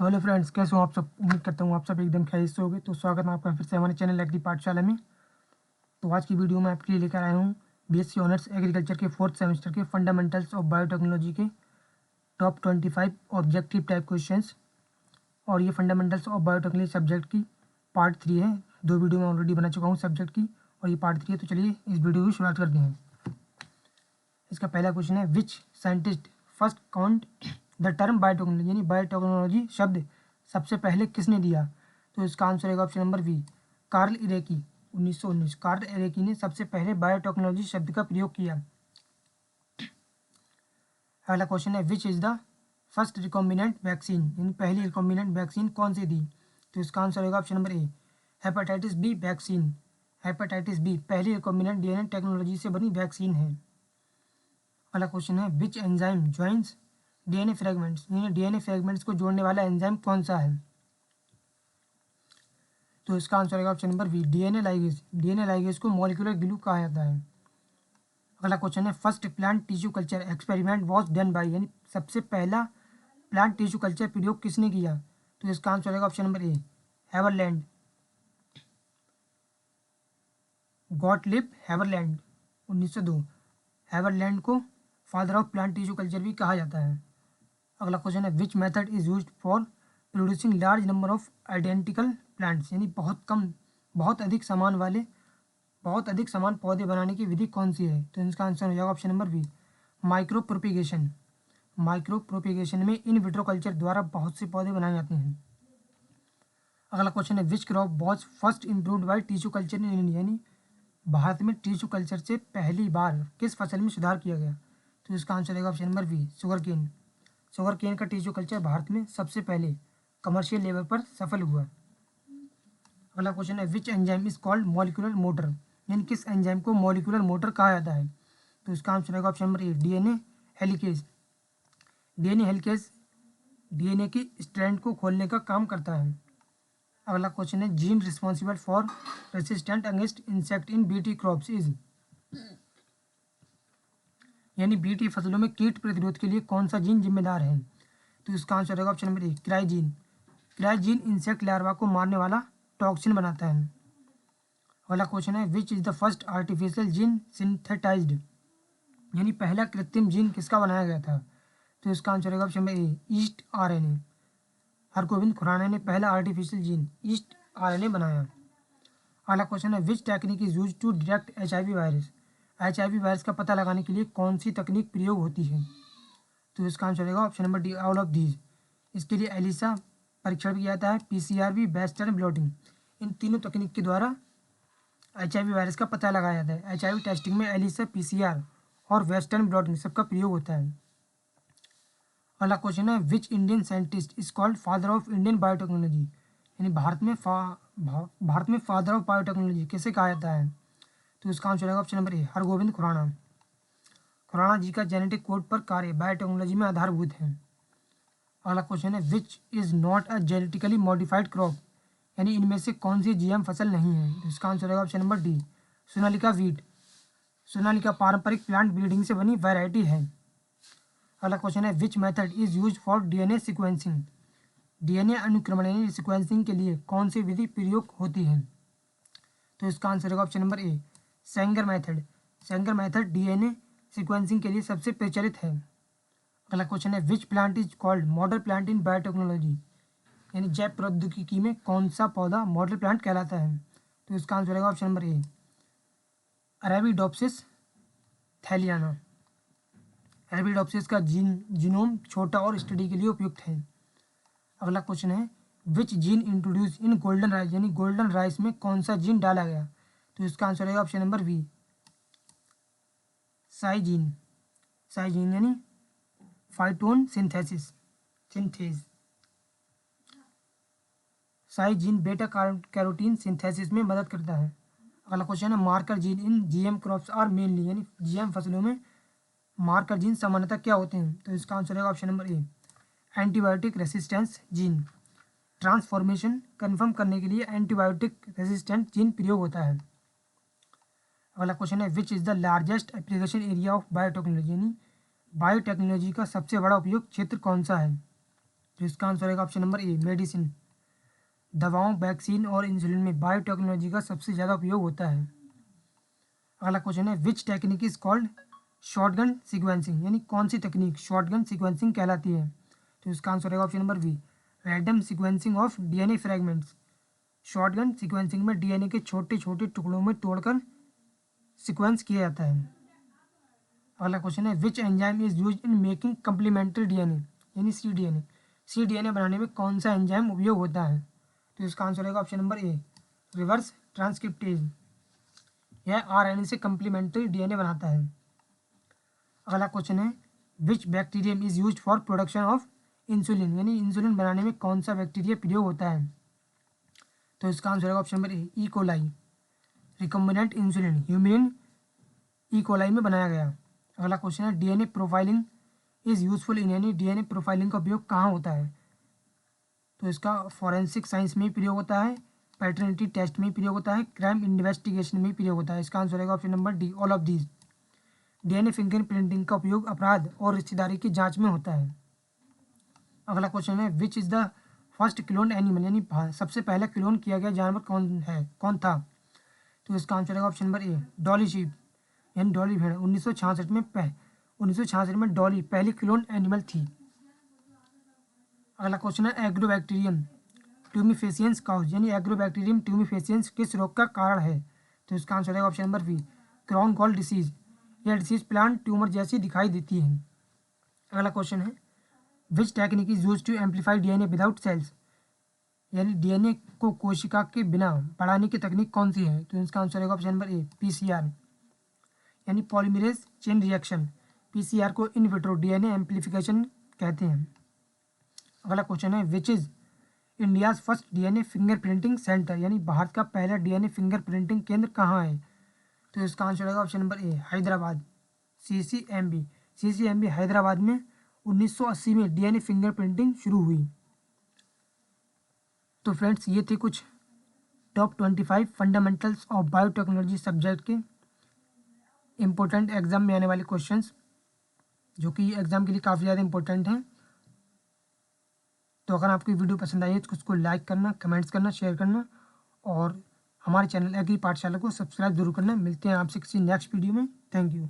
तो hello friends, कैसे हो आप सब। उम्मीद करता हूँ आप सब एकदम खैरियत से होगे। तो स्वागत है आपका फिर से हमारे चैनल एग्री पाठशाला में। तो आज की वीडियो में आपके लिए लेकर आया हूँ बीएससी ऑनर्स एग्रीकल्चर के 4th सेमेस्टर के फंडामेंटल्स ऑफ बायोटेक्नोलॉजी के टॉप 25 ऑब्जेक्टिव टाइप क्वेश्चंस। और ये फंडामेंटल्स ऑफ बायोटेक्नोलॉजी सब्जेक्ट की पार्ट 3 है। 2 वीडियो में ऑलरेडी बना चुका हूँ सब्जेक्ट की, और ये पार्ट 3 है। तो चलिए इस वीडियो की शुरुआत करते हैं। इसका पहला क्वेश्चन है, which scientist first count the term biotechnology, यानी बायोटेक्नोलॉजी शब्द सबसे पहले किसने दिया। तो इसका आंसर है option number B, Karl Ereky. 1919 Karl Ereky ने सबसे पहले बायोटेक्नोलॉजी शब्द का प्रयोग किया। अगला क्वेश्चन है, which is the first recombinant vaccine, यानी पहली रिकॉम्बिनेंट वैक्सीन कौन सी दी। तो इसका आंसर होगा option number A, hepatitis B vaccine. Hepatitis B पहली रिकॉम्बिनेंट डीएनए टेक्नोलॉजी से बनी वैक्सीन है। अगला क्वेश्चन है, which enzyme joins DNA fragments, यानी डीएनए फ्रेगमेंट्स को जोड़ने वाला एंजाइम कौन सा है। तो इसका आंसर है option number B, DNA ligase. DNA ligase को मॉलिक्यूलर ग्लू कहा जाता है। अगला क्वेश्चन है, first plant tissue culture experiment was done by, यानी सबसे पहला प्लांट टिश्यू कल्चर प्रयोग किसने किया। तो इसका आंसर है ऑप्शन नंबर ए, हैवरलैंड, गॉटलिब हैवरलैंड। 1902। हैवरलैंड को father of plant tissue culture भी कहा जाता है। अगला क्वेश्चन है, which method is used for producing large number of identical plants, यानी बहुत अधिक समान पौधे बनाने की विधि कौन सी है। तो इसका आंसर हो जाएगा option number B, micropropagation. Micropropagation में इन विट्रो कल्चर द्वारा बहुत से पौधे बनाए जाते हैं। अगला क्वेश्चन है, which crop was first improved by tissue culture in India, यानी भारत में टिश्यू कल्चर से पहली बार किस फसल में सुधार किया गया। तो इसका आंसर है option number B, sugarcane. Sugarcane का टिश्यू कल्चर भारत में सबसे पहले कमर्शियल लेवल पर सफल हुआ। अगला क्वेश्चन है, which enzyme is called molecular motor, यानी किस एंजाइम को मॉलिक्यूलर मोटर कहा जाता है। तो इसका आंसर है ऑप्शन नंबर ए, DNA helicase. DNA helicase DNA की स्ट्रैंड को खोलने का काम करता है। अगला क्वेश्चन है, gene responsible for resistant against insect in BT crops is, यानी बीटी फसलों में कीट प्रतिरोध के लिए कौन सा जीन जिम्मेदार है। तो इसका आंसर होगा option number A, cry gene. Cry gene insect larva को मारने वाला टॉक्सिन बनाता है। अगला क्वेश्चन है, which is the first artificial gene synthesized, यानी पहला कृत्रिम जीन किसका बनाया गया था। तो इसका आंसर होगा option number A, yeast RNA. Hargobind Khurana ने पहला आर्टिफिशियल जीन ईस्ट आरएनए बनाया। अगला क्वेश्चन है, which technique is use to detect HIV virus. HIV virus का पता लगाने के लिए कौन सी तकनीक प्रयोग होती है। तो इसका आंसर रहेगा option number D, all of these. इसके लिए एलिसा परीक्षण भी किया जाता है, पीसीआर भी, वेस्टर्न ब्लॉटिंग। इन तीनों तकनीक के द्वारा एचआईवी वायरस का पता लगाया जाता है। एचआईवी टेस्टिंग में एलिसा, पीसीआर और वेस्टर्न ब्लॉटिंग सबका प्रयोग होता है। अगला क्वेश्चन है, which Indian scientist is called father of Indian biotechnology, यानी भारत में फादर ऑफ बायोटेक्नोलॉजी किसे कहा जाता है। तो इसका आंसर रहेगा option number A, Hargobind Khurana. Khurana ji का जेनेटिक कोड पर कार्य बायोटेक्नोलॉजी में आधारभूत है। अगला क्वेश्चन है, which is not a genetically modified crop, यानी इनमें से कौन सी जीएम फसल नहीं है। तो इसका आंसर रहेगा option number D, Sonalika wheat. Sonalika पारंपरिक प्लांट ब्रीडिंग से बनी वैरायटी है। अगला क्वेश्चन है, which method is use for DNA sequencing. DNA अनुक्रमण यानी सिक्वेंसिंग के लिए कौन सी विधि प्रयोग होती है। तो इसका आंसर होगा ऑप्शन नंबर ए, Sanger method. Sanger method DNA sequencing के लिए सबसे प्रचलित है। अगला क्वेश्चन है, which plant is called model plant in biotechnology, यानी जैव प्रौद्योगिकी में कौन सा पौधा मॉडल प्लांट कहलाता है। तो इसका आंसर होगा ऑप्शन नंबर ए, अरेबिडोप्सिस थैलियाना। अरेबिडोप्सिस का जीनोम छोटा और स्टडी के लिए उपयुक्त है। अगला क्वेश्चन है, which gene introduce in golden rice, यानी गोल्डन राइस में कौन सा जीन डाला गया। तो इसका आंसर है ऑप्शन नंबर बी, साइजीन। साइजीन यानी फाइटोन सिंथेज। साइजीन बेटा कैरोटीन सिंथेसिस में मदद करता है। अगला क्वेश्चन है, marker gene in GM crops are mainly, यानी जीएम फसलों में मार्कर जीन सामान्यतः क्या होते हैं। तो इसका आंसर है ऑप्शन नंबर ए, antibiotic resistance gene. Transformation confirm करने के लिए एंटीबायोटिक रेसिस्टेंट जीन प्रयोग होता है। अगला क्वेश्चन है, which is the largest application area of biotechnology, यानी बायोटेक्नोलॉजी का सबसे बड़ा उपयोग क्षेत्र कौन सा है। तो इसका आंसर रहेगा ऑप्शन नंबर ए मेडिसिन। दवाओं, वैक्सीन और इंसुलिन में बायोटेक्नोलॉजी का सबसे ज़्यादा उपयोग होता है। अगला क्वेश्चन है which technique is called shotgun sequencing, यानी कौन सी तकनीक शॉटगन सीक्वेंसिंग कहलाती है। तो इसका आंसर रहेगा option number B random sequencing of DNA fragments. Shotgun sequencing में डीएनए के छोटे छोटे टुकड़ों में तोड़कर सीक्वेंस किया जाता है। अगला क्वेश्चन है which enzyme is use in making complementary DNA, यानी सीडीएनए। सीडीएनए बनाने में कौन सा एंजाइम उपयोग होता है। तो इसका आंसर रहेगा option number A reverse transcriptase. यह आरएनए से कम्प्लीमेंट्री डीएनए बनाता है। अगला क्वेश्चन है which bacterium is use for production of insulin, यानी इंसुलिन बनाने में कौन सा बैक्टीरिया प्रयोग होता है। तो इसका आंसर है option number E coli. Recombinant insulin human coli में बनाया गया। अगला क्वेश्चन है DNA profiling is useful in, यानी डीएनए प्रोफाइलिंग का उपयोग कहाँ होता है। तो इसका फॉरेंसिक साइंस में प्रयोग होता है, पैटर्निटी टेस्ट में प्रयोग होता है, क्राइम इन्वेस्टिगेशन में प्रयोग होता है। इसका आंसर रहेगा option number D all of these. DNA finger printing का उपयोग अपराध और रिश्तेदारी की जांच में होता है। अगला क्वेश्चन है which is the first clone animal, यानी सबसे पहला क्लोन किया गया जानवर कौन था। तो इसका आंसर रहेगा ऑप्शन नंबर ए डॉली शीप, यानी डॉली भेड़। 1966 में डॉली पहली क्लोन एनिमल थी। अगला क्वेश्चन है एग्रोबैक्टीरियम ट्यूमिफेसियंस काउज, यानी एग्रोबैक्टीरियम ट्यूमिफेसियंस किस रोग का कारण है। तो इसका आंसर है option number B crown gall disease. यह डिसीज प्लांट ट्यूमर जैसी दिखाई देती है। अगला क्वेश्चन है which technique is use to amplify DNA without cells, यानी डीएनए को कोशिका के बिना बढ़ाने की तकनीक कौन सी है। तो इसका आंसर है ऑप्शन नंबर ए पीसीआर, यानी पॉलीमरेज चेन रिएक्शन। पीसीआर को इन विट्रो डीएनए एम्पलीफिकेशन कहते हैं। अगला क्वेश्चन है which is India's first DNA finger printing centre, यानी भारत का पहला डीएनए फिंगर प्रिंटिंग केंद्र कहाँ है। तो इसका आंसर रहेगा ऑप्शन नंबर ए हैदराबाद। सीसीएमबी हैदराबाद में 1980 में डीएनए फिंगर प्रिंटिंग शुरू हुई। तो फ्रेंड्स ये थे कुछ top 25 fundamentals of biotechnology subject के इम्पोर्टेंट एग्जाम में आने वाले क्वेश्चंस, जो कि एग्जाम के लिए काफ़ी ज़्यादा इंपॉर्टेंट हैं। तो अगर आपकी वीडियो पसंद आई है तो उसको लाइक करना, कमेंट्स करना, शेयर करना और हमारे चैनल एग्री पाठशाला को सब्सक्राइब जरूर करना। मिलते हैं आपसे किसी नेक्स्ट वीडियो में। Thank you.